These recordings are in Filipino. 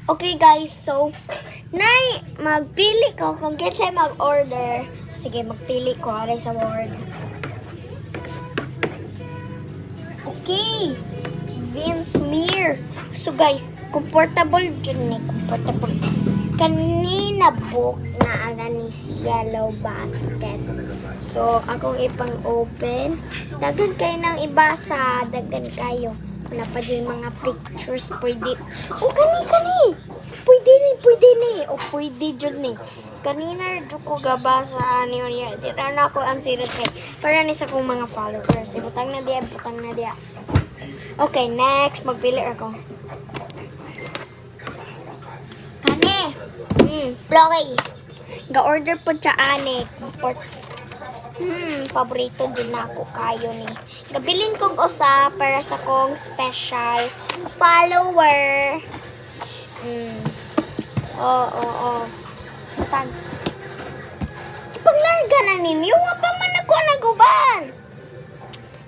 Okay guys, so nay magpili ko kung kinsay mag-order. Sige, magpili ko aray sa word. Okay. Vince Mir. So guys, comfortable dyan ni comfortable. Kanina book na ni yellow basket. So, akong ipang-open. Dagan kayo ng ibasa. Dagan kayo. Wala pa dyan mga pictures. Pwede. Oh, kani. Pwede ni. O, pwede dyan ni. Kanina dyan ko gabasa. Ano yun. Di na ako ang sirat kay. Para ni sa kong mga followers. Butang na dia. Okay, next. Magpili ako. Kani. Flory. Ga-order po siya ani. Paborito din ako kayo ni. Gabilin kong usa para sa kong special follower. Oo. Tag. Ipaglarga na ninyo. Wa pa man ako naguban.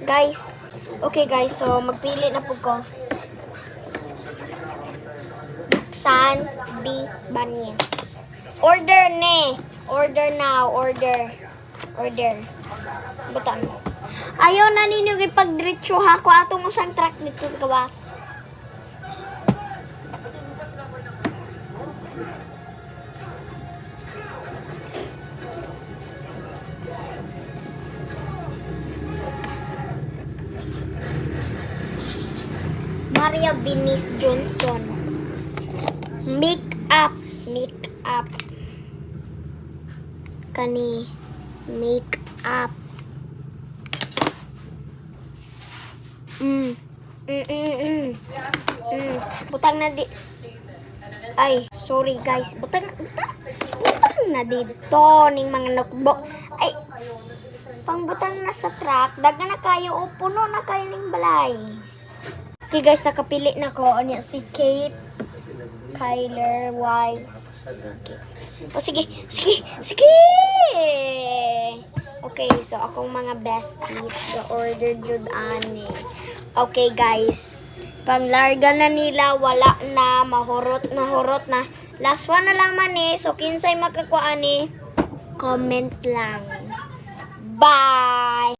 Guys. Okay guys. So, magpili na po ko. San B. Banyan. Order ne. Order now. Order. Butan. Ayaw na ninyo ipagdiretso ha ko atong usang truck dito sa gawas. Maria Venice Johnson. Make up. Kani. Make up. Butang na di. Ay, sorry guys. Butang na dito ning mga notebook. Ay, pangbutang na sa truck. Daga na kayo o puno na kayo ning balay. Okay guys, nakapili na ko. Ano si Kate Kyler Wise. O sige. Okay, so akong mga besties ga-order jud ani. Okay guys, panglarga na nila, wala na, mahurot na. Last one na lang man eh, so kinsay makakuha ni, comment lang. Bye!